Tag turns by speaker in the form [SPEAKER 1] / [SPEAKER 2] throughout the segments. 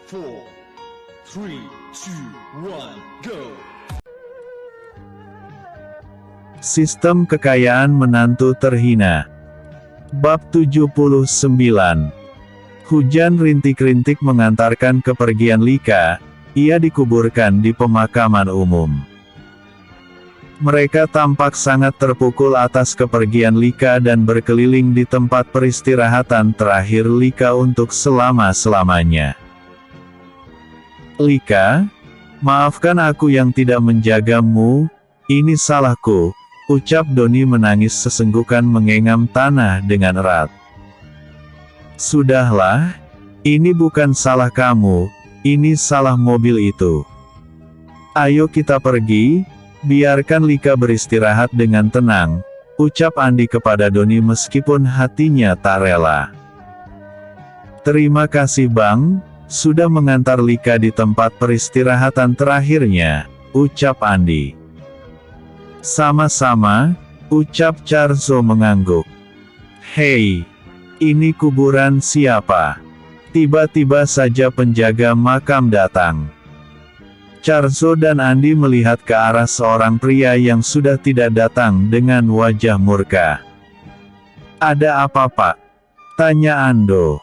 [SPEAKER 1] 4, 3, 2, 1, go!
[SPEAKER 2] Sistem kekayaan menantu terhina. Bab 79. Hujan rintik-rintik mengantarkan kepergian Lika, ia dikuburkan di pemakaman umum. Mereka tampak sangat terpukul atas kepergian Lika dan berkeliling di tempat peristirahatan terakhir Lika untuk selama-selamanya. Lika, maafkan aku yang tidak menjagamu, ini salahku, ucap Doni menangis sesenggukan menggenggam tanah dengan erat. Sudahlah, ini bukan salah kamu, ini salah mobil itu. Ayo kita pergi, biarkan Lika beristirahat dengan tenang, ucap Andi kepada Doni meskipun hatinya tak rela. Terima kasih Bang, sudah mengantar Lika di tempat peristirahatan terakhirnya, ucap Andi. Sama-sama, ucap Charzo mengangguk. Hei, ini kuburan siapa? Tiba-tiba saja penjaga makam datang. Charzo dan Andi melihat ke arah seorang pria yang sudah tidak datang dengan wajah murka. Ada apa Pak? Tanya Ando.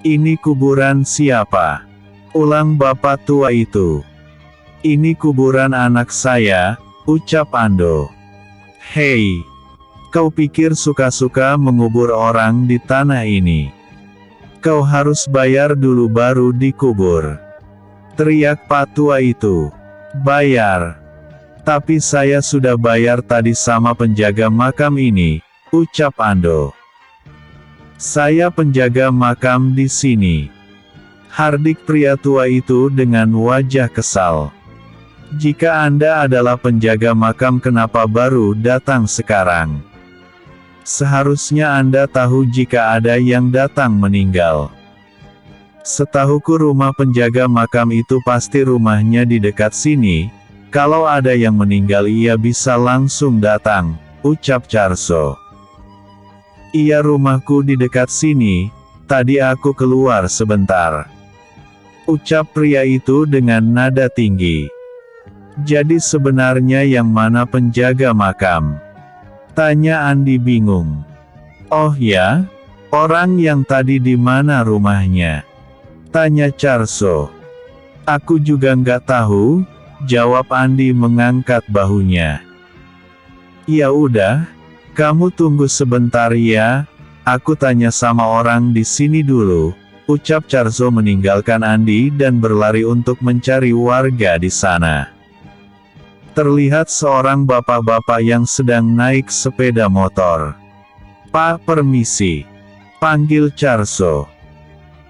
[SPEAKER 2] Ini kuburan siapa? Ulang bapak tua itu. Ini kuburan anak saya, ucap Ando. Hei, kau pikir suka-suka mengubur orang di tanah ini? Kau harus bayar dulu baru dikubur. Teriak Pak tua itu. Bayar. Tapi saya sudah bayar tadi sama penjaga makam ini, ucap Ando. Saya penjaga makam di sini. Hardik pria tua itu dengan wajah kesal. Jika Anda adalah penjaga makam kenapa baru datang sekarang? Seharusnya Anda tahu jika ada yang datang meninggal. Setahuku rumah penjaga makam itu pasti rumahnya di dekat sini, kalau ada yang meninggal ia bisa langsung datang, ucap Charzo. Iya rumahku di dekat sini, tadi aku keluar sebentar. Ucap pria itu dengan nada tinggi. Jadi sebenarnya yang mana penjaga makam? Tanya Andi bingung. Oh ya, orang yang tadi di mana rumahnya? Tanya Charzo. Aku juga nggak tahu, jawab Andi mengangkat bahunya. Ya udah, kamu tunggu sebentar ya, aku tanya sama orang di sini dulu, ucap Charzo meninggalkan Andi dan berlari untuk mencari warga di sana. Terlihat seorang bapak-bapak yang sedang naik sepeda motor. Pak permisi, panggil Charzo.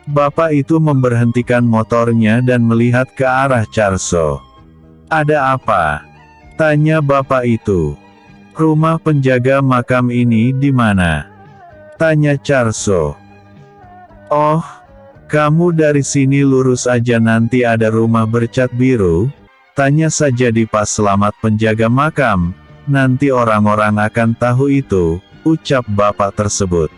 [SPEAKER 2] Bapak itu memberhentikan motornya dan melihat ke arah Charzo. Ada apa? Tanya bapak itu. Rumah penjaga makam ini di mana? Tanya Charzo. Oh, kamu dari sini lurus aja nanti ada rumah bercat biru, tanya saja di pas selamat penjaga makam, nanti orang-orang akan tahu itu, ucap bapak tersebut.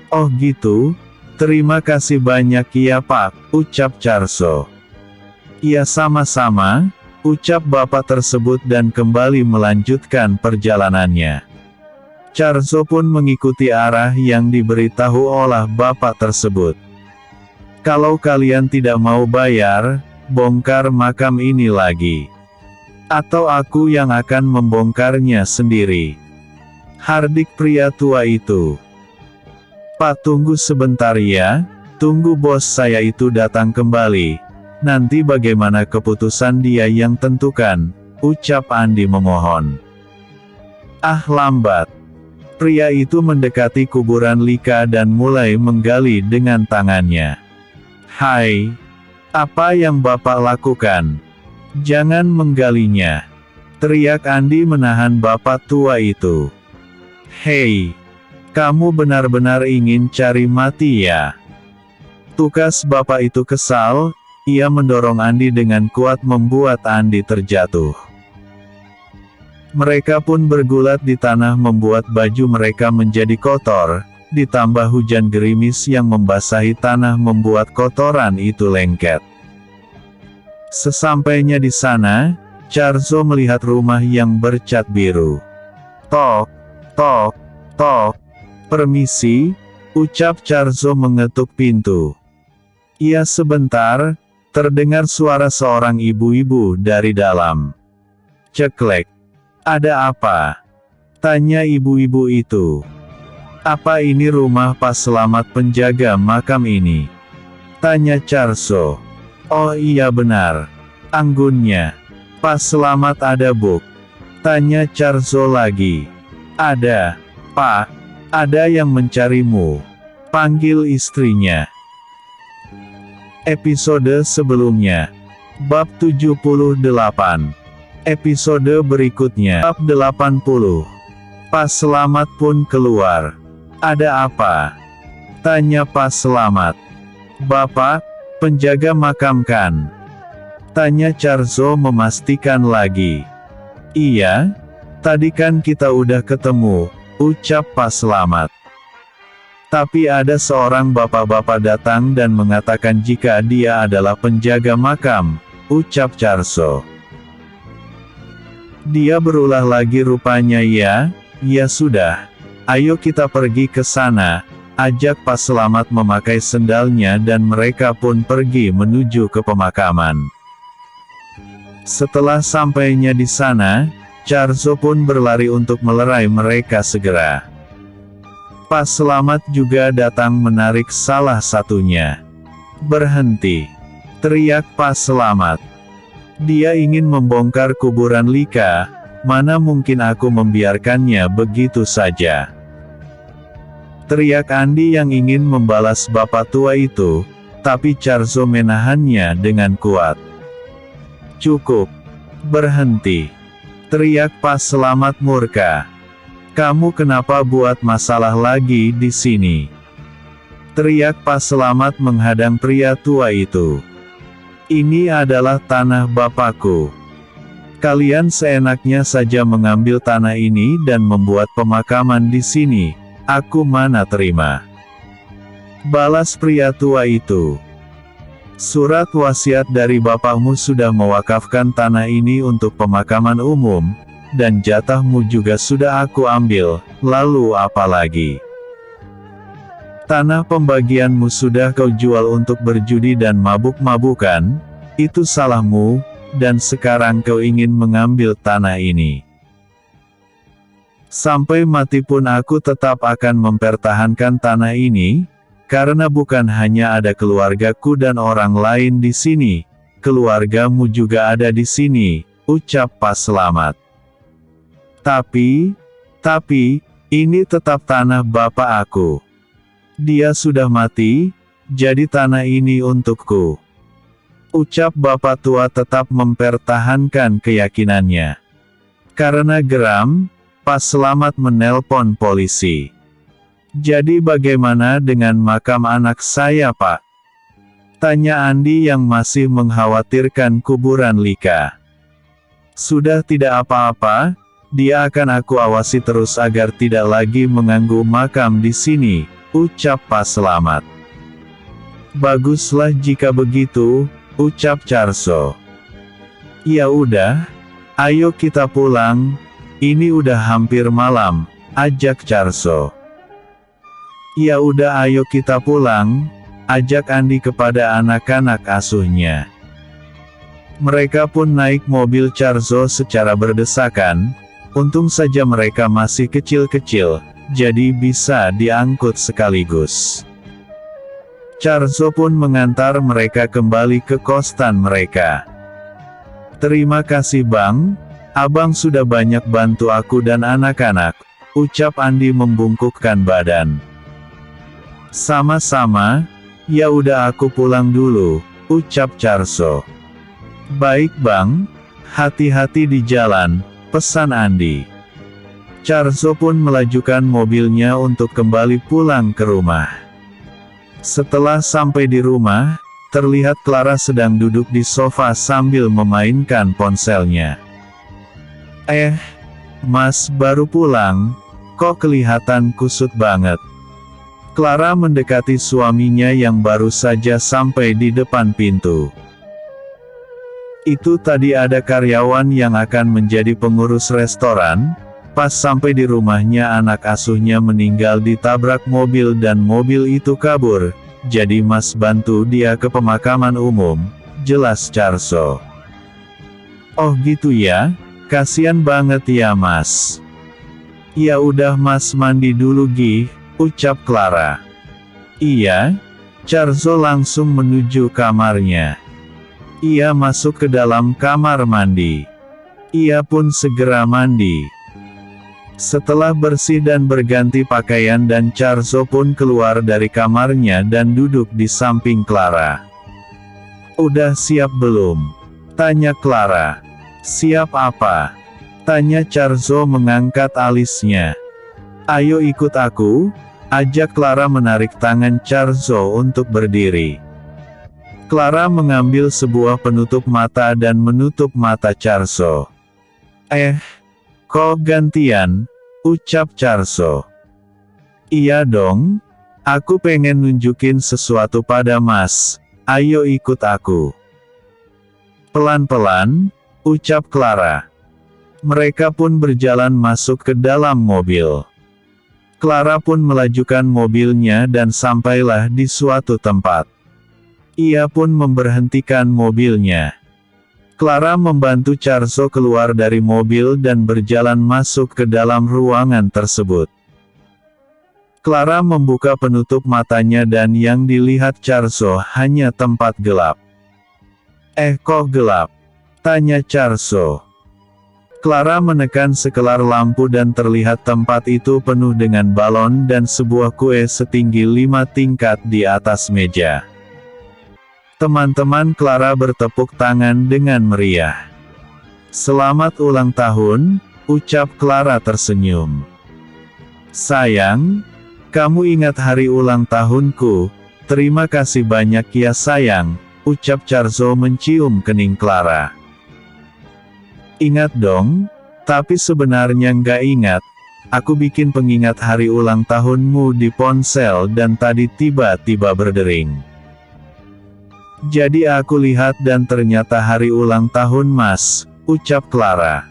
[SPEAKER 2] Oh gitu, terima kasih banyak ya Pak, ucap Charzo. Iya sama-sama, ucap bapak tersebut dan kembali melanjutkan perjalanannya. Charzo pun mengikuti arah yang diberitahu oleh bapak tersebut. Kalau kalian tidak mau bayar, bongkar makam ini lagi. Atau aku yang akan membongkarnya sendiri. Hardik pria tua itu. Pak tunggu sebentar ya, tunggu bos saya itu datang kembali. Nanti bagaimana keputusan dia yang tentukan, ucap Andi memohon. Ah lambat. Pria itu mendekati kuburan Lika dan mulai menggali dengan tangannya. Hai, apa yang Bapak lakukan? Jangan menggalinya. Teriak Andi menahan bapak tua itu. Hei, kamu benar-benar ingin cari mati ya? Tukas bapak itu kesal. Ia mendorong Andi dengan kuat membuat Andi terjatuh. Mereka pun bergulat di tanah membuat baju mereka menjadi kotor, ditambah hujan gerimis yang membasahi tanah membuat kotoran itu lengket. Sesampainya di sana, Charzo melihat rumah yang bercat biru. Tok, tok, tok. Permisi, ucap Charzo mengetuk pintu. Iya sebentar, terdengar suara seorang ibu-ibu dari dalam. Ceklek. Ada apa? Tanya ibu-ibu itu. Apa ini rumah Pak Selamat penjaga makam ini? Tanya Charzo. Oh iya benar. Anggunnya. Pak Selamat ada Buk? Tanya Charzo lagi. Ada, Pak. Ada yang mencarimu. Panggil istrinya. Episode sebelumnya. Bab 78. Episode berikutnya. Bab 80. Pak Selamat pun keluar. Ada apa? Tanya Pak Selamat. Bapak, penjaga makam kan? Tanya Charzo memastikan lagi. Iya, tadi kan kita udah ketemu, ucap Pak Selamat. Tapi ada seorang bapak-bapak datang dan mengatakan jika dia adalah penjaga makam, ucap Charzo. Dia berulah lagi rupanya ya, ya sudah. Ayo kita pergi ke sana, ajak Pak Selamat memakai sendalnya dan mereka pun pergi menuju ke pemakaman. Setelah sampainya di sana, Charzo pun berlari untuk melerai mereka segera. Pak Selamat juga datang menarik salah satunya. Berhenti! Teriak Pak Selamat. Dia ingin membongkar kuburan Lika, mana mungkin aku membiarkannya begitu saja. Teriak Andi yang ingin membalas bapak tua itu, tapi Charzo menahannya dengan kuat. Cukup. Berhenti. Teriak Pak Selamat murka. Kamu kenapa buat masalah lagi di sini? Teriak Pak Selamat menghadang pria tua itu. Ini adalah tanah bapakku. Kalian seenaknya saja mengambil tanah ini dan membuat pemakaman di sini, aku mana terima. Balas pria tua itu. Surat wasiat dari bapakmu sudah mewakafkan tanah ini untuk pemakaman umum, dan jatahmu juga sudah aku ambil, lalu apa lagi? Tanah pembagianmu sudah kau jual untuk berjudi dan mabuk-mabukan, itu salahmu, dan sekarang kau ingin mengambil tanah ini. Sampai mati pun aku tetap akan mempertahankan tanah ini, karena bukan hanya ada keluargaku dan orang lain di sini, keluargamu juga ada di sini, ucap Pak Selamat. Tapi, ini tetap tanah bapak aku. Dia sudah mati, jadi tanah ini untukku. Ucap bapak tua tetap mempertahankan keyakinannya. Karena geram, Pak Selamat menelpon polisi. Jadi bagaimana dengan makam anak saya Pak? Tanya Andi yang masih mengkhawatirkan kuburan Lika. Sudah tidak apa-apa, dia akan aku awasi terus agar tidak lagi mengganggu makam di sini, ucap Pak Selamat. Baguslah jika begitu, ucap Charzo. Ya udah, ayo kita pulang, ini udah hampir malam, ajak Charzo. Ya udah ayo kita pulang, ajak Andi kepada anak-anak asuhnya. Mereka pun naik mobil Charzo secara berdesakan, untung saja mereka masih kecil-kecil, jadi bisa diangkut sekaligus. Charzo pun mengantar mereka kembali ke kosan mereka. Terima kasih Bang, Abang sudah banyak bantu aku dan anak-anak, ucap Andi membungkukkan badan. Sama-sama, ya udah aku pulang dulu, ucap Charzo. Baik Bang, hati-hati di jalan, pesan Andi. Charzo pun melajukan mobilnya untuk kembali pulang ke rumah. Setelah sampai di rumah, terlihat Clara sedang duduk di sofa sambil memainkan ponselnya. Mas baru pulang, kok kelihatan kusut banget? Clara mendekati suaminya yang baru saja sampai di depan pintu. Itu tadi ada karyawan yang akan menjadi pengurus restoran. Pas sampai di rumahnya anak asuhnya meninggal ditabrak mobil dan mobil itu kabur. Jadi Mas bantu dia ke pemakaman umum, jelas Charso. Oh gitu ya, kasian banget ya Mas. Ya udah Mas mandi dulu Gi, ucap Clara. Iya, Charso langsung menuju kamarnya. Ia masuk ke dalam kamar mandi. Ia pun segera mandi. Setelah bersih dan berganti pakaian dan Charso pun keluar dari kamarnya dan duduk di samping Clara. Udah siap belum? Tanya Clara. Siap apa? Tanya Charso mengangkat alisnya. Ayo ikut aku, ajak Clara menarik tangan Charso untuk berdiri. Clara mengambil sebuah penutup mata dan menutup mata Charso. Kok gantian? Ucap Charso. Iya dong, aku pengen nunjukin sesuatu pada Mas, ayo ikut aku. Pelan-pelan, ucap Clara. Mereka pun berjalan masuk ke dalam mobil. Clara pun melajukan mobilnya dan sampailah di suatu tempat. Ia pun memberhentikan mobilnya. Clara membantu Charso keluar dari mobil dan berjalan masuk ke dalam ruangan tersebut. Clara membuka penutup matanya dan yang dilihat Charso hanya tempat gelap. Kok gelap? Tanya Charso. Clara menekan sekelar lampu dan terlihat tempat itu penuh dengan balon dan sebuah kue setinggi 5 tingkat di atas meja. Teman-teman Clara bertepuk tangan dengan meriah. Selamat ulang tahun, ucap Clara tersenyum. Sayang, kamu ingat hari ulang tahunku, terima kasih banyak ya sayang, ucap Charso mencium kening Clara. Ingat dong, tapi sebenarnya nggak ingat, aku bikin pengingat hari ulang tahunmu di ponsel dan tadi tiba-tiba berdering. Jadi aku lihat dan ternyata hari ulang tahun Mas, ucap Clara.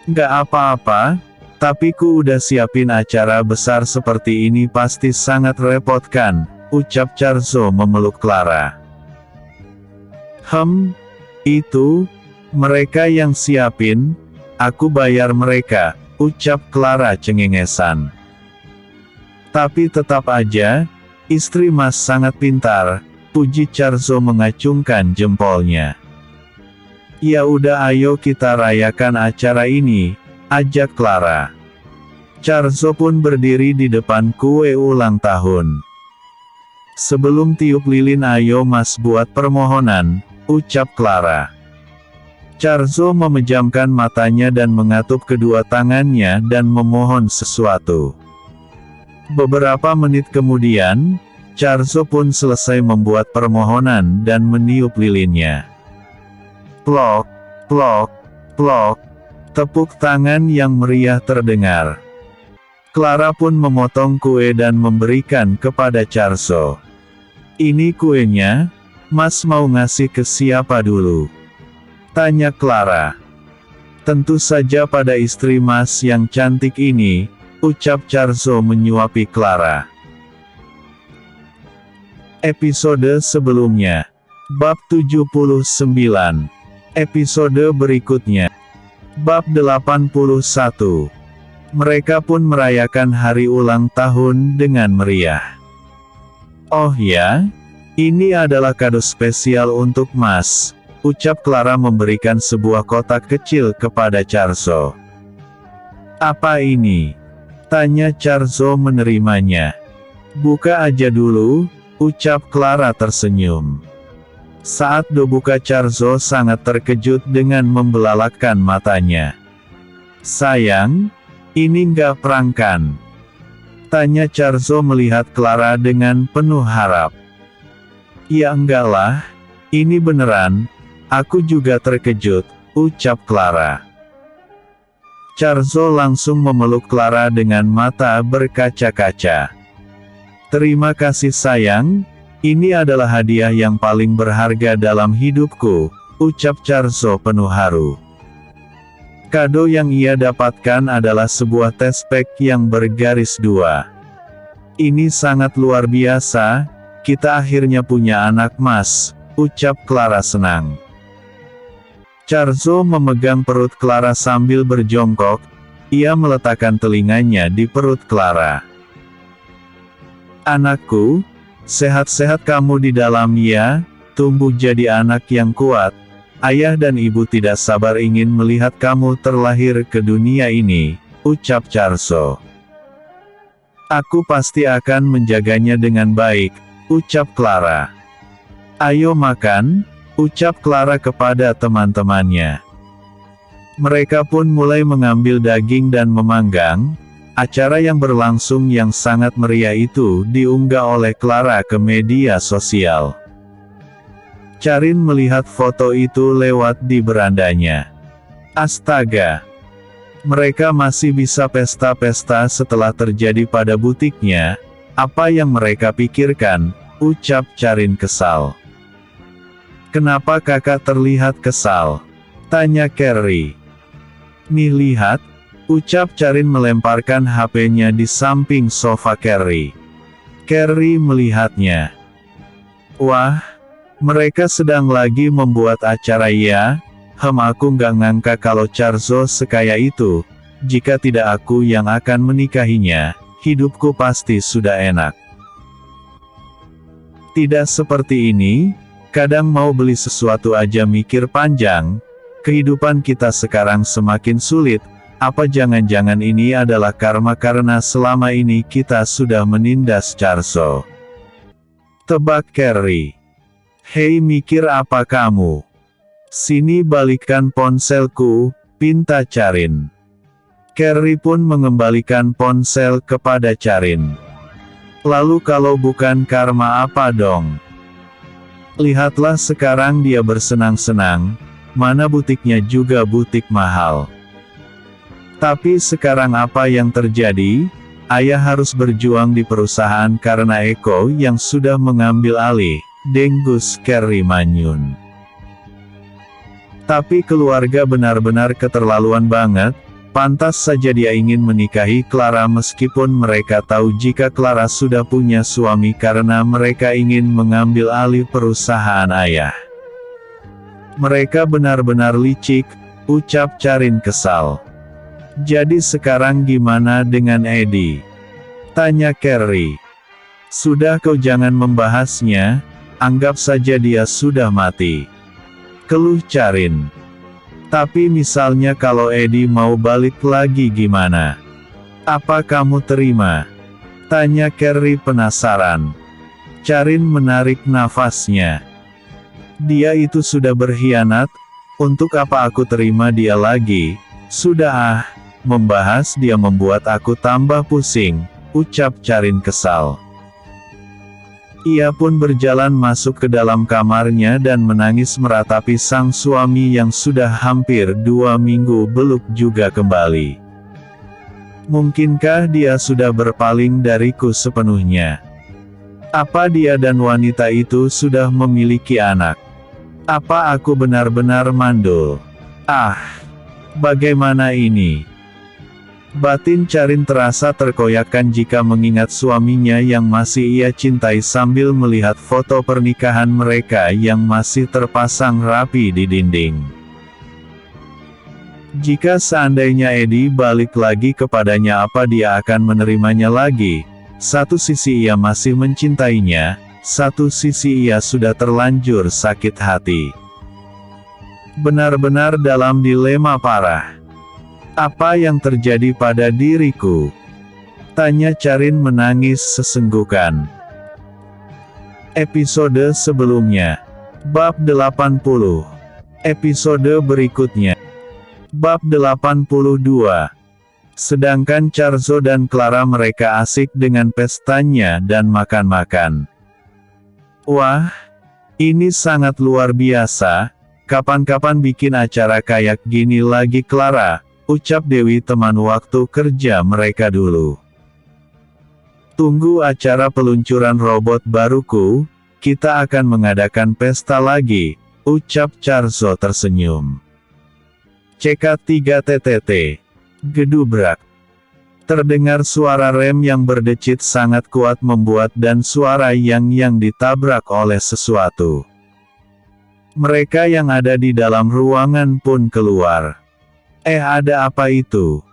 [SPEAKER 2] Nggak apa-apa, tapi ku udah siapin acara besar seperti ini pasti sangat repot kan, ucap Charso memeluk Clara. Itu, mereka yang siapin, aku bayar mereka, ucap Clara cengengesan. Tapi tetap aja, istri Mas sangat pintar, puji Charso mengacungkan jempolnya. Ya udah ayo kita rayakan acara ini, ajak Clara. Charso pun berdiri di depan kue ulang tahun. Sebelum tiup lilin ayo Mas buat permohonan, ucap Clara. Charso memejamkan matanya dan mengatup kedua tangannya dan memohon sesuatu. Beberapa menit kemudian, Charso pun selesai membuat permohonan dan meniup lilinnya. Plok, plok, plok, tepuk tangan yang meriah terdengar. Clara pun memotong kue dan memberikan kepada Charso. Ini kuenya, Mas mau ngasih ke siapa dulu? Tanya Clara. Tentu saja pada istri Mas yang cantik ini, ucap Charso menyuapi Clara. Episode sebelumnya. Bab 79. Episode berikutnya. Bab 81. Mereka pun merayakan hari ulang tahun dengan meriah. Oh ya, ini adalah kado spesial untuk Mas, ucap Clara memberikan sebuah kotak kecil kepada Charso. Apa ini? Tanya Charso menerimanya. Buka aja dulu, ucap Clara tersenyum. Saat dibuka Charso sangat terkejut dengan membelalakkan matanya. Sayang, ini nggak perangkan? Tanya Charso melihat Clara dengan penuh harap. Ya enggak lah, ini beneran, aku juga terkejut, ucap Clara. Charso langsung memeluk Clara dengan mata berkaca-kaca. Terima kasih sayang, ini adalah hadiah yang paling berharga dalam hidupku, ucap Charzo penuh haru. Kado yang ia dapatkan adalah sebuah tespek yang bergaris 2. Ini sangat luar biasa, kita akhirnya punya anak mas, ucap Clara senang. Charzo memegang perut Clara sambil berjongkok, ia meletakkan telinganya di perut Clara. Anakku, sehat-sehat kamu di dalam ya, tumbuh jadi anak yang kuat. Ayah dan ibu tidak sabar ingin melihat kamu terlahir ke dunia ini, ucap Charzo. Aku pasti akan menjaganya dengan baik, ucap Clara. Ayo makan, ucap Clara kepada teman-temannya. Mereka pun mulai mengambil daging dan memanggang. Acara yang berlangsung yang sangat meriah itu diunggah oleh Clara ke media sosial. Charin melihat foto itu lewat di berandanya. Astaga! Mereka masih bisa pesta-pesta setelah terjadi pada butiknya. Apa yang mereka pikirkan, ucap Charin kesal. Kenapa kakak terlihat kesal? Tanya Carrie. Nih lihat, ucap Charin melemparkan HP-nya di samping sofa Carrie. Carrie melihatnya. Wah, mereka sedang lagi membuat acara ya? Aku nggak ngangka kalau Charzo sekaya itu. Jika tidak aku yang akan menikahinya, hidupku pasti sudah enak. Tidak seperti ini, kadang mau beli sesuatu aja mikir panjang. Kehidupan kita sekarang semakin sulit. Apa jangan-jangan ini adalah karma karena selama ini kita sudah menindas Charzo? Tebak Carrie. Hei mikir apa kamu? Sini balikkan ponselku, pinta Charin. Carrie pun mengembalikan ponsel kepada Charin. Lalu kalau bukan karma apa dong? Lihatlah sekarang dia bersenang-senang. Mana butiknya juga butik mahal. Tapi sekarang apa yang terjadi? Ayah harus berjuang di perusahaan karena Eko yang sudah mengambil alih, dengus Carrie manyun. Tapi keluarga benar-benar keterlaluan banget, pantas saja dia ingin menikahi Clara meskipun mereka tahu jika Clara sudah punya suami karena mereka ingin mengambil alih perusahaan ayah. Mereka benar-benar licik, ucap Charin kesal. Jadi sekarang gimana dengan Eddie? Tanya Carrie. Sudah kau jangan membahasnya, anggap saja dia sudah mati. Keluh Charin. Tapi misalnya kalau Eddie mau balik lagi gimana? Apa kamu terima? Tanya Carrie penasaran. Charin menarik nafasnya. Dia itu sudah berkhianat, untuk apa aku terima dia lagi? Sudah membahas dia membuat aku tambah pusing, ucap Charin kesal. Ia pun berjalan masuk ke dalam kamarnya dan menangis meratapi sang suami yang sudah hampir 2 minggu belum juga kembali. Mungkinkah dia sudah berpaling dariku sepenuhnya? Apa dia dan wanita itu sudah memiliki anak? Apa aku benar-benar mandul? Bagaimana ini? Batin Charin terasa terkoyakkan jika mengingat suaminya yang masih ia cintai sambil melihat foto pernikahan mereka yang masih terpasang rapi di dinding. Jika seandainya Eddie balik lagi kepadanya, apa dia akan menerimanya lagi? Satu sisi ia masih mencintainya, satu sisi ia sudah terlanjur sakit hati. Benar-benar dalam dilema parah. Apa yang terjadi pada diriku? Tanya Charin menangis sesenggukan. Episode sebelumnya. Bab 80. Episode berikutnya. Bab 82. Sedangkan Charzo dan Clara mereka asik dengan pestanya dan makan-makan. Wah, ini sangat luar biasa, kapan-kapan bikin acara kayak gini lagi Clara, ucap Dewi teman waktu kerja mereka dulu. Tunggu acara peluncuran robot baruku, kita akan mengadakan pesta lagi, ucap Charzo tersenyum. CK3TTT. Gedubrak. Terdengar suara rem yang berdecit sangat kuat membuat dan suara yang ditabrak oleh sesuatu. Mereka yang ada di dalam ruangan pun keluar. Ada apa itu?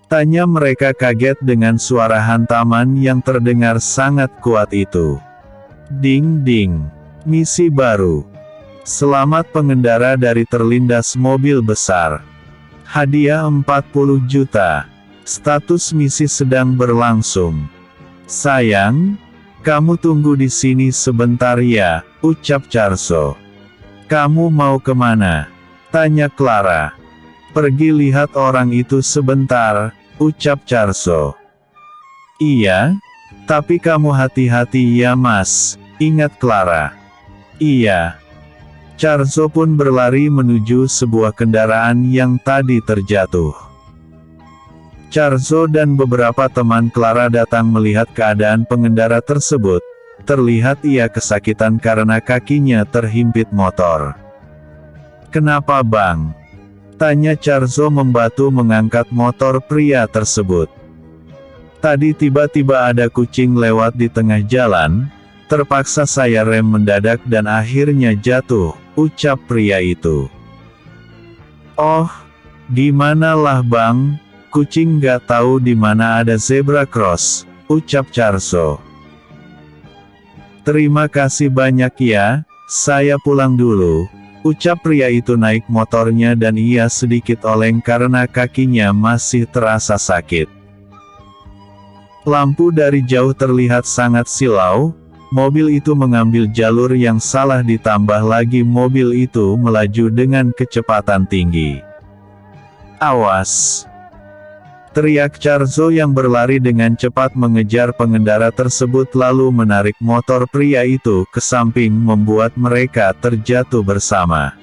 [SPEAKER 2] Tanya mereka kaget dengan suara hantaman yang terdengar sangat kuat itu. Ding ding. Misi baru. Selamat pengendara dari terlindas mobil besar. Hadiah 40 juta. Status misi sedang berlangsung. Sayang, kamu tunggu di sini sebentar ya, ucap Charzo. Kamu mau kemana? Tanya Clara. Pergi lihat orang itu sebentar, ucap Charzo. Iya, tapi kamu hati-hati ya mas, ingat Clara. Iya. Charzo pun berlari menuju sebuah kendaraan yang tadi terjatuh. Charzo dan beberapa teman Clara datang melihat keadaan pengendara tersebut. Terlihat ia kesakitan karena kakinya terhimpit motor. Kenapa bang? Tanya Charzo membantu mengangkat motor pria tersebut. Tadi tiba-tiba ada kucing lewat di tengah jalan, terpaksa saya rem mendadak dan akhirnya jatuh, ucap pria itu. Oh, gimana lah bang, kucing gak tahu di mana ada zebra cross, ucap Charzo. Terima kasih banyak ya, saya pulang dulu. Ucap pria itu naik motornya dan ia sedikit oleng karena kakinya masih terasa sakit. Lampu dari jauh terlihat sangat silau, mobil itu mengambil jalur yang salah ditambah lagi mobil itu melaju dengan kecepatan tinggi. Awas! Teriak Charzo yang berlari dengan cepat mengejar pengendara tersebut lalu menarik motor pria itu ke samping membuat mereka terjatuh bersama.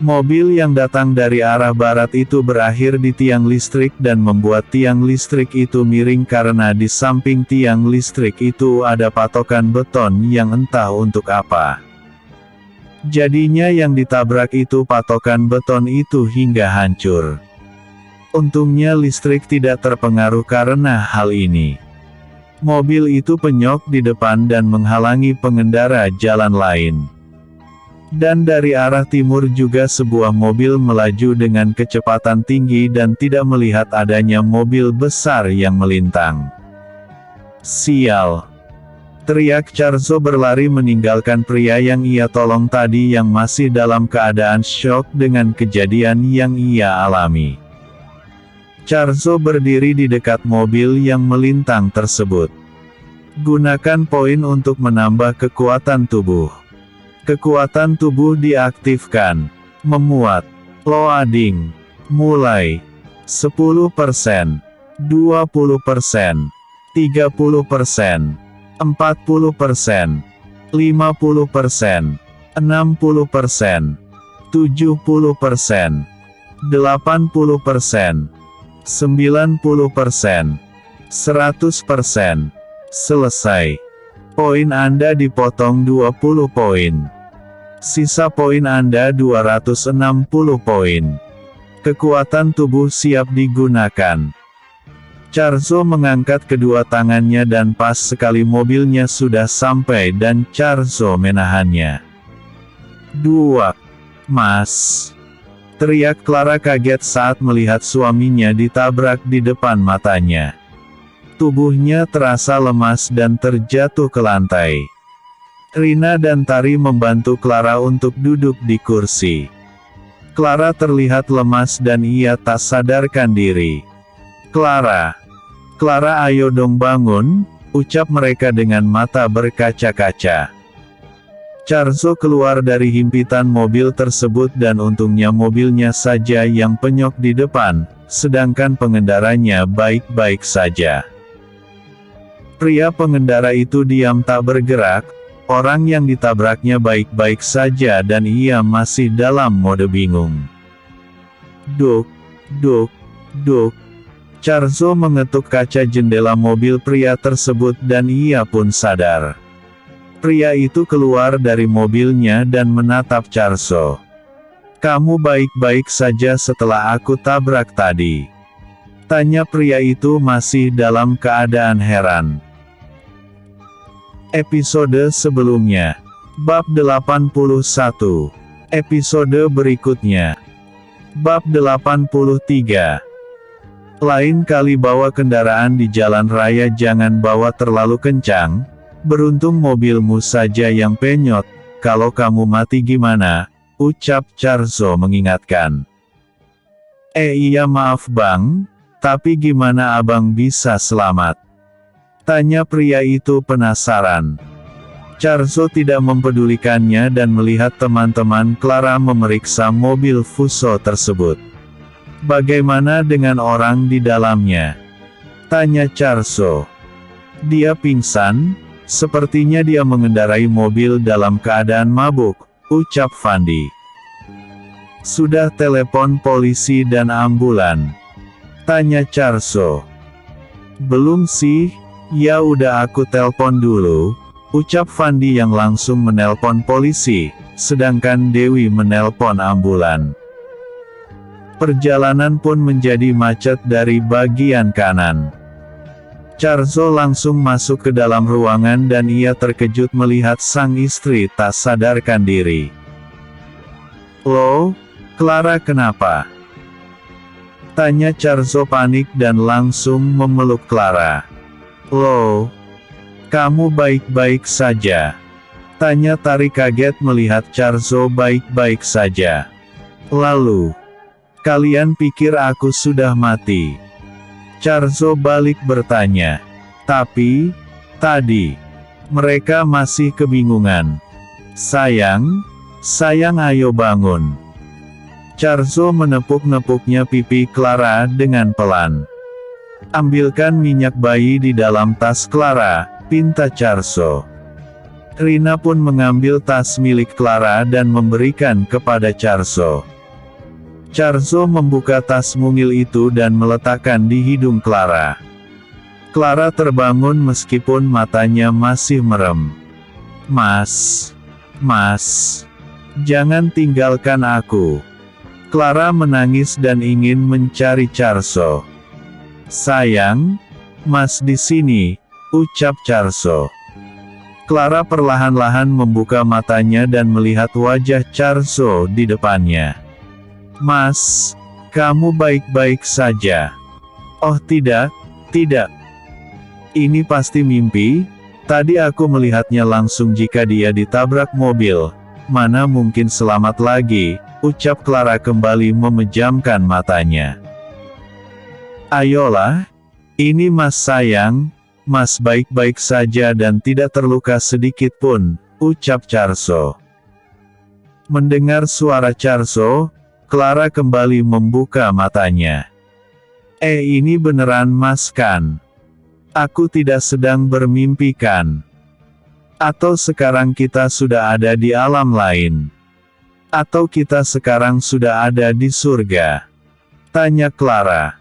[SPEAKER 2] Mobil yang datang dari arah barat itu berakhir di tiang listrik dan membuat tiang listrik itu miring karena di samping tiang listrik itu ada patokan beton yang entah untuk apa. Jadinya yang ditabrak itu patokan beton itu hingga hancur. Untungnya listrik tidak terpengaruh karena hal ini. Mobil itu penyok di depan dan menghalangi pengendara jalan lain. Dan dari arah timur juga sebuah mobil melaju dengan kecepatan tinggi dan tidak melihat adanya mobil besar yang melintang. Sial! Teriak Charzo berlari meninggalkan pria yang ia tolong tadi yang masih dalam keadaan syok dengan kejadian yang ia alami. Charzo berdiri di dekat mobil yang melintang tersebut. Gunakan poin untuk menambah kekuatan tubuh. Kekuatan tubuh diaktifkan. Memuat. Loading. Mulai. 10%. 20%. 30%. 40%. 50%. 60%. 70%. 80%. 90%. 100%. Selesai. Poin Anda dipotong 20 poin. Sisa poin Anda 260 poin. Kekuatan tubuh siap digunakan. Charzo mengangkat kedua tangannya dan pas sekali mobilnya sudah sampai dan Charzo menahannya. Duak. Mas. Teriak Clara kaget saat melihat suaminya ditabrak di depan matanya. Tubuhnya terasa lemas dan terjatuh ke lantai. Rina dan Tari membantu Clara untuk duduk di kursi. Clara terlihat lemas dan ia tak sadarkan diri. Clara, ayo dong bangun, ucap mereka dengan mata berkaca-kaca. Charzo keluar dari himpitan mobil tersebut dan untungnya mobilnya saja yang penyok di depan, sedangkan pengendaranya baik-baik saja. Pria pengendara itu diam tak bergerak, orang yang ditabraknya baik-baik saja dan ia masih dalam mode bingung. Duk, duk, duk. Charzo mengetuk kaca jendela mobil pria tersebut dan ia pun sadar. Pria itu keluar dari mobilnya dan menatap Charzo. "Kamu baik-baik saja setelah aku tabrak tadi?" tanya pria itu masih dalam keadaan heran. Episode sebelumnya. Bab 81. Episode berikutnya. Bab 83. Lain kali bawa kendaraan di jalan raya jangan bawa terlalu kencang, beruntung mobilmu saja yang penyot, kalau kamu mati gimana? Ucap Charzo mengingatkan. Iya maaf bang, tapi gimana abang bisa selamat? Tanya pria itu penasaran. Charzo tidak mempedulikannya dan melihat teman-teman Clara memeriksa mobil Fuso tersebut. Bagaimana dengan orang di dalamnya? Tanya Charzo. Dia pingsan, sepertinya dia mengendarai mobil dalam keadaan mabuk, ucap Fandi. Sudah telepon polisi dan ambulan? Tanya Charzo. Belum sih, ya udah aku telpon dulu, ucap Fandi yang langsung menelpon polisi, sedangkan Dewi menelpon ambulan. Perjalanan pun menjadi macet dari bagian kanan. Charzo langsung masuk ke dalam ruangan dan ia terkejut melihat sang istri tak sadarkan diri. "Loh, Clara kenapa?" tanya Charzo panik dan langsung memeluk Clara. "Loh, kamu baik-baik saja?" tanya Tari kaget melihat Charzo baik-baik saja. "Lalu, kalian pikir aku sudah mati?" Charzo balik bertanya. Tapi, tadi, mereka masih kebingungan. Sayang ayo bangun." Charzo menepuk-nepuknya pipi Clara dengan pelan. "Ambilkan minyak bayi di dalam tas Clara," pinta Charzo. Rina pun mengambil tas milik Clara dan memberikan kepada Charzo. Charzo membuka tas mungil itu dan meletakkan di hidung Clara. Clara terbangun meskipun matanya masih merem. Mas, jangan tinggalkan aku." Clara menangis dan ingin mencari Charzo. "Sayang, Mas di sini," ucap Charzo. Clara perlahan-lahan membuka matanya dan melihat wajah Charzo di depannya. "Mas, kamu baik-baik saja?" "Oh tidak. Ini pasti mimpi, tadi aku melihatnya langsung jika dia ditabrak mobil, mana mungkin selamat lagi," ucap Clara kembali memejamkan matanya. "Ayolah, ini Mas sayang, Mas baik-baik saja dan tidak terluka sedikit pun," ucap Charzo. Mendengar suara Charzo, Clara kembali membuka matanya. Ini beneran Mas kan? Aku tidak sedang bermimpi kan? Atau sekarang kita sudah ada di alam lain? Atau kita sekarang sudah ada di surga?" tanya Clara.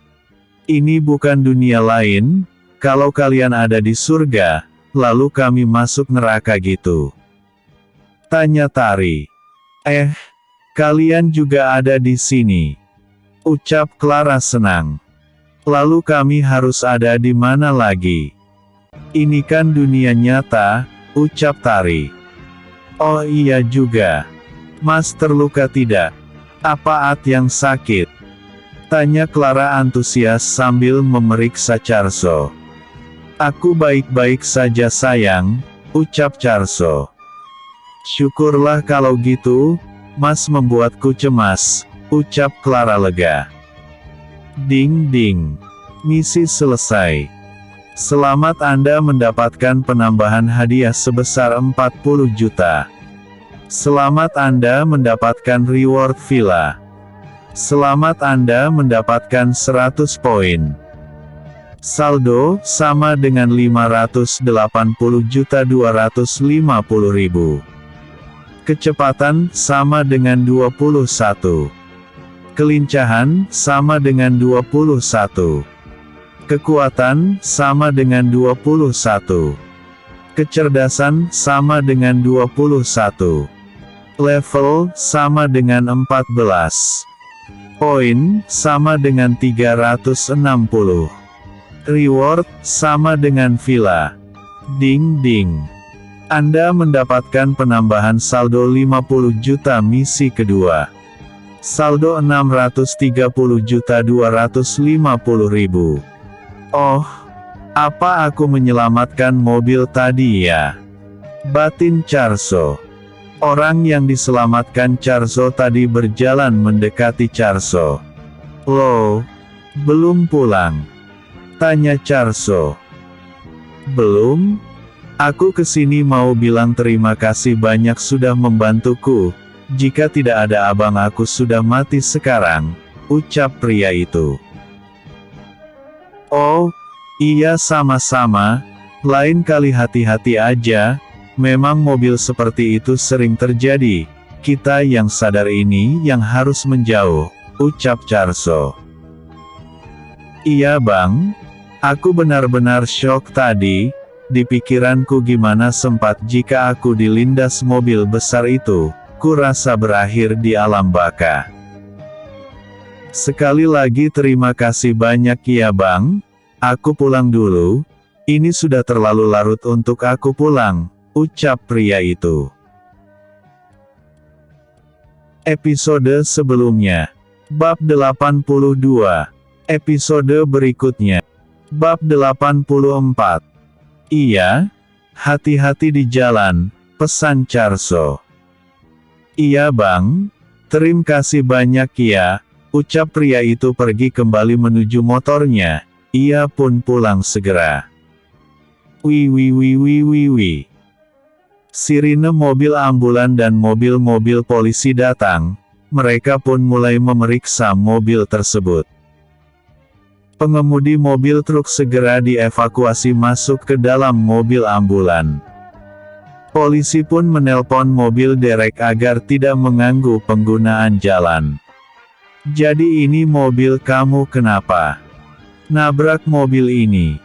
[SPEAKER 2] "Ini bukan dunia lain, kalau kalian ada di surga, lalu kami masuk neraka gitu?" tanya Tari. Kalian juga ada di sini," ucap Clara senang. "Lalu kami harus ada di mana lagi? Ini kan dunia nyata," ucap Tari. "Oh iya juga. Mas terluka tidak? Apa At yang sakit?" tanya Clara antusias sambil memeriksa Charzo. "Aku baik-baik saja sayang," ucap Charzo. "Syukurlah kalau gitu, Mas membuatku cemas," ucap Clara lega. Ding ding. Misi selesai. Selamat Anda mendapatkan penambahan hadiah sebesar 40 juta. Selamat Anda mendapatkan reward villa. Selamat Anda mendapatkan 100 poin. Saldo, sama dengan 580.250.000. Kecepatan, sama dengan 21. Kelincahan, sama dengan 21. Kekuatan, sama dengan 21. Kecerdasan, sama dengan 21. Level, sama dengan 14. Poin, sama dengan 360. Reward, sama dengan villa. Ding ding. Anda mendapatkan penambahan saldo 50 juta misi kedua. Saldo 630.250.000. Oh, apa aku menyelamatkan mobil tadi ya? Batin Charso. Orang yang diselamatkan Charso tadi berjalan mendekati Charso. Loh, belum pulang? Tanya Charso. Belum? Aku kesini mau bilang terima kasih banyak sudah membantuku. Jika tidak ada abang aku sudah mati sekarang, ucap pria itu. Oh, iya sama-sama, lain kali hati-hati aja, memang mobil seperti itu sering terjadi, kita yang sadar ini yang harus menjauh, ucap Charso. Iya bang, aku benar-benar syok tadi, di pikiranku gimana sempat jika aku dilindas mobil besar itu, ku rasa berakhir di alam baka. Sekali lagi terima kasih banyak ya bang, aku pulang dulu, ini sudah terlalu larut untuk aku pulang, ucap pria itu. Episode sebelumnya. Bab 82. Episode berikutnya. Bab 84. Iya, hati-hati di jalan, pesan Charso. Iya bang, terima kasih banyak ya, ucap pria itu pergi kembali menuju motornya, ia pun pulang segera. Wih. Sirine mobil ambulan dan mobil-mobil polisi datang, mereka pun mulai memeriksa mobil tersebut. Pengemudi mobil truk segera dievakuasi masuk ke dalam mobil ambulan. Polisi pun menelpon mobil derek agar tidak mengganggu penggunaan jalan. Jadi ini mobil kamu kenapa? Nabrak mobil ini?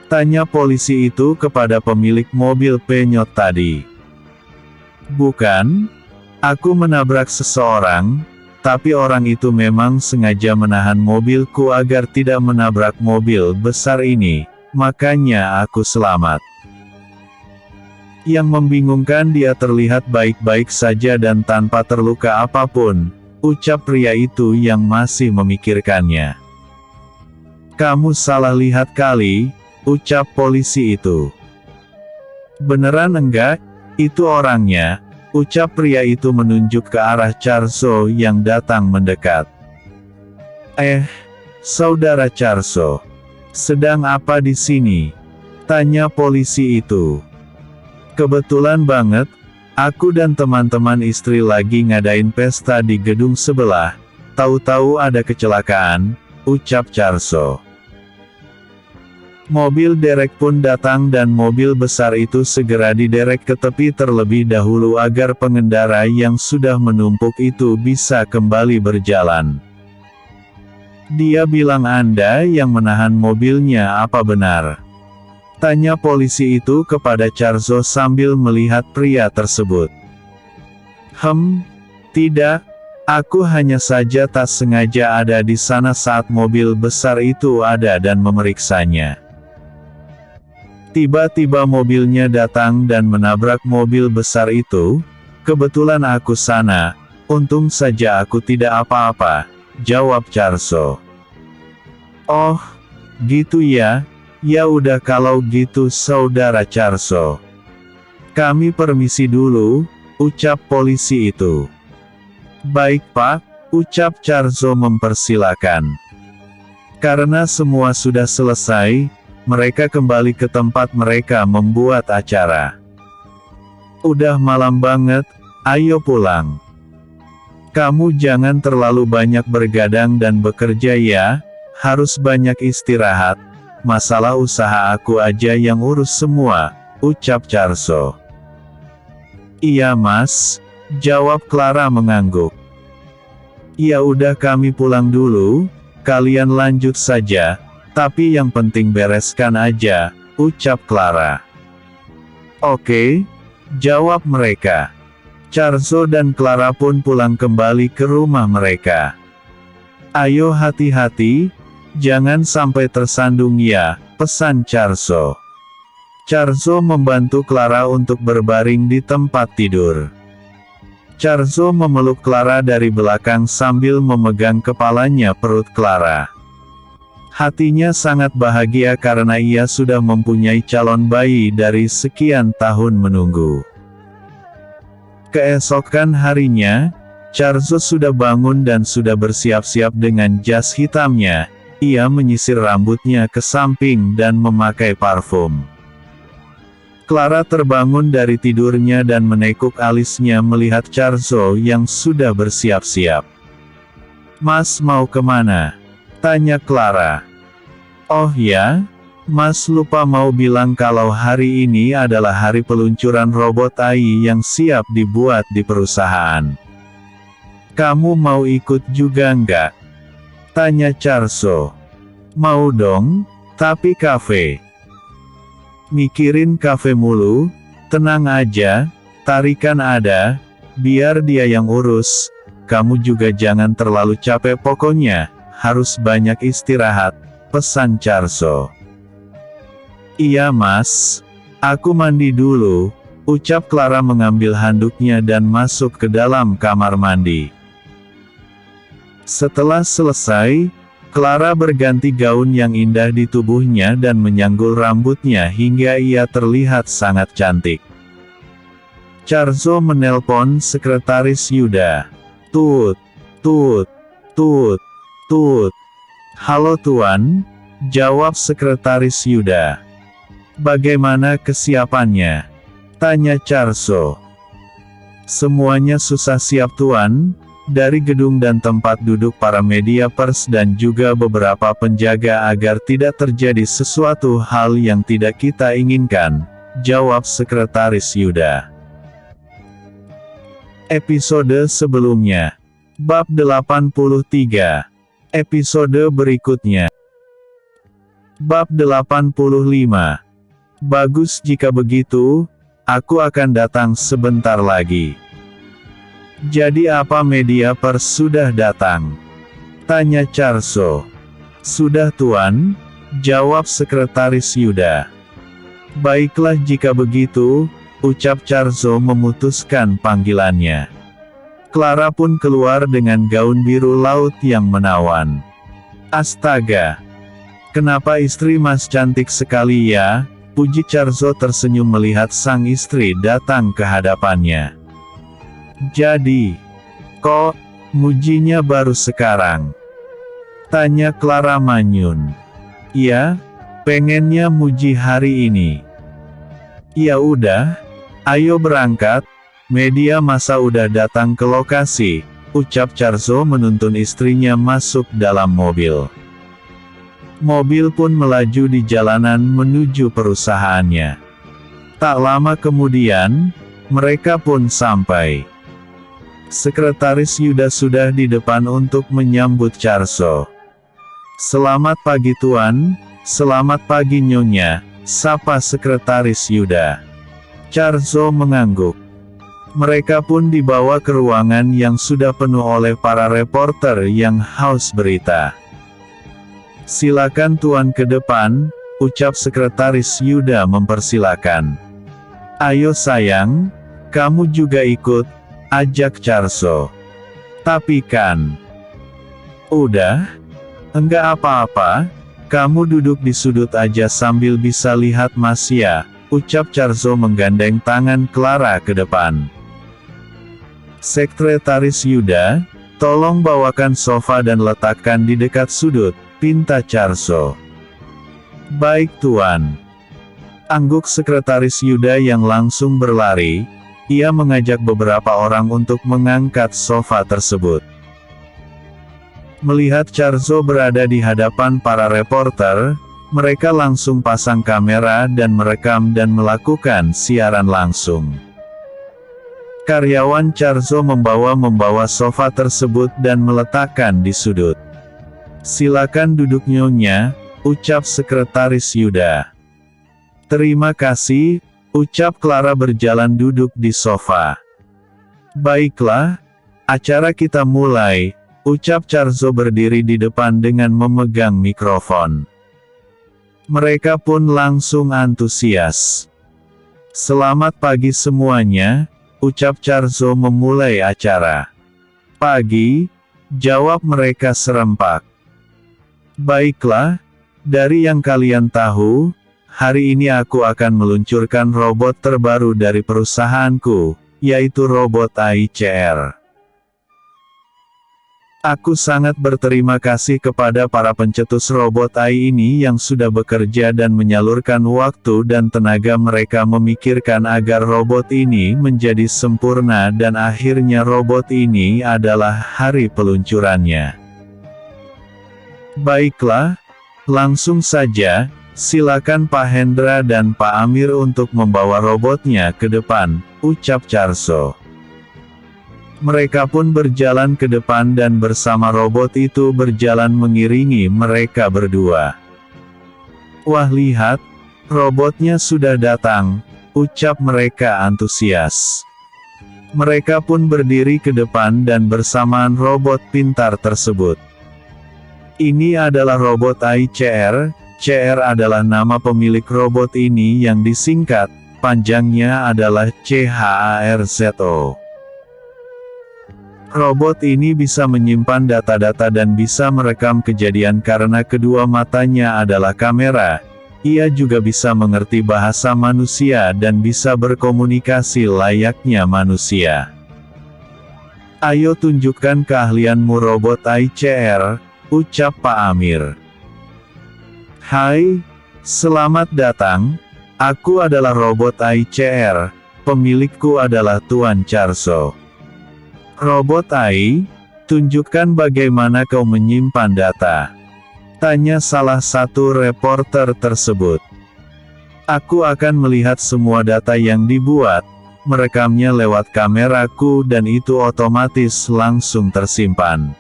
[SPEAKER 2] Tanya polisi itu kepada pemilik mobil penyot tadi. Bukan, aku menabrak seseorang, tapi orang itu memang sengaja menahan mobilku agar tidak menabrak mobil besar ini, makanya aku selamat. Yang membingungkan dia terlihat baik-baik saja dan tanpa terluka apapun, ucap pria itu yang masih memikirkannya. Kamu salah lihat kali, ucap polisi itu. Beneran enggak, itu orangnya, ucap pria itu menunjuk ke arah Charso yang datang mendekat. Saudara Charso, sedang apa di sini? Tanya polisi itu. Kebetulan banget, aku dan teman-teman istri lagi ngadain pesta di gedung sebelah, tahu-tahu ada kecelakaan, ucap Charso. Mobil derek pun datang dan mobil besar itu segera diderek ke tepi terlebih dahulu agar pengendara yang sudah menumpuk itu bisa kembali berjalan. Dia bilang Anda yang menahan mobilnya apa benar? Tanya polisi itu kepada Charso sambil melihat pria tersebut. Tidak, aku hanya saja tak sengaja ada di sana saat mobil besar itu ada dan memeriksanya. Tiba-tiba mobilnya datang dan menabrak mobil besar itu, kebetulan aku sana, untung saja aku tidak apa-apa, jawab Charso. Oh, gitu ya. Ya udah kalau gitu saudara Charso. Kami permisi dulu, ucap polisi itu. Baik pak, ucap Charso mempersilakan. Karena semua sudah selesai, mereka kembali ke tempat mereka membuat acara. Udah malam banget, ayo pulang. Kamu jangan terlalu banyak bergadang dan bekerja ya, harus banyak istirahat. Masalah usaha aku aja yang urus semua, ucap Charso. Iya mas, jawab Clara mengangguk. Ya udah kami pulang dulu, kalian lanjut saja, Tapi yang penting bereskan aja, ucap Clara. Oke, jawab mereka. Charzo dan Clara pun pulang kembali ke rumah mereka. Ayo hati-hati, jangan sampai tersandung ya, pesan Charzo. Charzo membantu Clara untuk berbaring di tempat tidur. Charzo memeluk Clara dari belakang sambil memegang kepalanya perut Clara. Hatinya sangat bahagia karena ia sudah mempunyai calon bayi dari sekian tahun menunggu. Keesokan harinya, Charzo sudah bangun dan sudah bersiap-siap dengan jas hitamnya. Ia menyisir rambutnya ke samping dan memakai parfum. Clara terbangun dari tidurnya dan menekuk alisnya melihat Charzo yang sudah bersiap-siap. "Mas mau kemana?" tanya Clara. "Oh ya, Mas lupa mau bilang kalau hari ini adalah hari peluncuran robot AI yang siap dibuat di perusahaan. Kamu mau ikut juga nggak?" tanya Charzo. "Mau dong, tapi kafe." "Mikirin kafe mulu, tenang aja, tarikan ada, biar dia yang urus, kamu juga jangan terlalu capek pokoknya, harus banyak istirahat," pesan Charzo. "Iya Mas, aku mandi dulu," ucap Clara mengambil handuknya dan masuk ke dalam kamar mandi. Setelah selesai, Clara berganti gaun yang indah di tubuhnya dan menyanggul rambutnya hingga ia terlihat sangat cantik. Charzo menelpon sekretaris Yuda. "Tut, tut, tut, tut. Halo Tuan," jawab sekretaris Yuda. "Bagaimana kesiapannya?" tanya Charzo. "Semuanya susah siap Tuan, dari gedung dan tempat duduk para media pers dan juga beberapa penjaga agar tidak terjadi sesuatu hal yang tidak kita inginkan," jawab sekretaris Yuda. Episode sebelumnya. Bab 83. Episode berikutnya. Bab 85. Bagus jika begitu, aku akan datang sebentar lagi. "Jadi apa media pers sudah datang?" tanya Charzo. "Sudah Tuan," jawab sekretaris Yuda. "Baiklah jika begitu," ucap Charzo memutuskan panggilannya. Clara pun keluar dengan gaun biru laut yang menawan. "Astaga! Kenapa istri Mas cantik sekali ya?" puji Charzo tersenyum melihat sang istri datang ke hadapannya. "Jadi, kok mujinya baru sekarang?" tanya Clara manyun. "Ya, pengennya muji hari ini." "Ya udah, ayo berangkat, media massa udah datang ke lokasi," ucap Charzo menuntun istrinya masuk dalam mobil. Mobil pun melaju di jalanan menuju perusahaannya. Tak lama kemudian, mereka pun sampai. Sekretaris Yuda sudah di depan untuk menyambut Charzo. "Selamat pagi Tuan," "Selamat pagi Nyonya," sapa sekretaris Yuda. Charzo mengangguk. Mereka pun dibawa ke ruangan yang sudah penuh oleh para reporter yang haus berita. "Silakan Tuan ke depan," ucap sekretaris Yuda mempersilakan. "Ayo sayang, kamu juga ikut," ajak Charzo. "Tapi kan..." "Udah, enggak apa-apa, kamu duduk di sudut aja sambil bisa lihat Mas ya," ucap Charzo menggandeng tangan Clara ke depan. "Sekretaris Yuda, tolong bawakan sofa dan letakkan di dekat sudut," pinta Charzo. "Baik Tuan." Angguk sekretaris Yuda yang langsung berlari. Ia mengajak beberapa orang untuk mengangkat sofa tersebut. Melihat Charzo berada di hadapan para reporter, mereka langsung pasang kamera dan merekam dan melakukan siaran langsung. Karyawan Charzo membawa sofa tersebut dan meletakkan di sudut. "Silakan duduk Nyonya," ucap Sekretaris Yuda. Terima kasih, ucap Clara berjalan duduk di sofa. Baiklah, acara kita mulai, ucap Charzo berdiri di depan dengan memegang mikrofon. Mereka pun langsung antusias. Selamat pagi semuanya, ucap Charzo memulai acara. Pagi, jawab mereka serempak. Baiklah, dari yang kalian tahu, hari ini aku akan meluncurkan robot terbaru dari perusahaanku, yaitu robot AICR. Aku sangat berterima kasih kepada para pencetus robot AI ini yang sudah bekerja dan menyalurkan waktu dan tenaga mereka memikirkan agar robot ini menjadi sempurna dan akhirnya robot ini adalah hari peluncurannya. Baiklah, langsung saja, silakan Pak Hendra dan Pak Amir untuk membawa robotnya ke depan, ucap Charzo. Mereka pun berjalan ke depan dan bersama robot itu berjalan mengiringi mereka berdua. Wah lihat, robotnya sudah datang, ucap mereka antusias. Mereka pun berdiri ke depan dan bersamaan robot pintar tersebut. Ini adalah robot AICR, CR adalah nama pemilik robot ini yang disingkat, panjangnya adalah CHARZO. Robot ini bisa menyimpan data-data dan bisa merekam kejadian karena kedua matanya adalah kamera. Ia juga bisa mengerti bahasa manusia dan bisa berkomunikasi layaknya manusia. Ayo tunjukkan keahlianmu robot AICR, ucap Pak Amir. Hai, selamat datang, aku adalah robot AICR, pemilikku adalah Tuan Charzo. Robot AI, tunjukkan bagaimana kau menyimpan data. Tanya salah satu reporter tersebut. Aku akan melihat semua data yang dibuat, merekamnya lewat kameraku dan itu otomatis langsung tersimpan.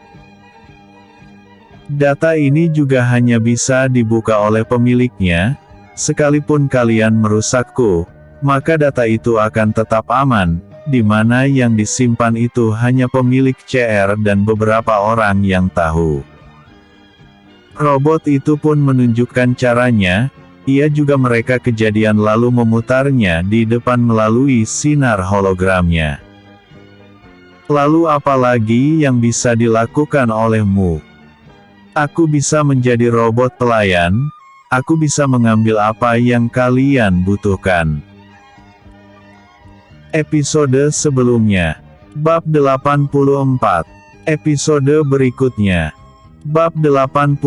[SPEAKER 2] Data ini juga hanya bisa dibuka oleh pemiliknya, sekalipun kalian merusakku, maka data itu akan tetap aman. Di mana yang disimpan itu hanya pemilik CR dan beberapa orang yang tahu. Robot itu pun menunjukkan caranya, ia juga mereka kejadian lalu memutarnya di depan melalui sinar hologramnya. Lalu apa lagi yang bisa dilakukan olehmu? Aku bisa menjadi robot pelayan, aku bisa mengambil apa yang kalian butuhkan. Episode sebelumnya. Bab 84. Episode berikutnya. Bab 86.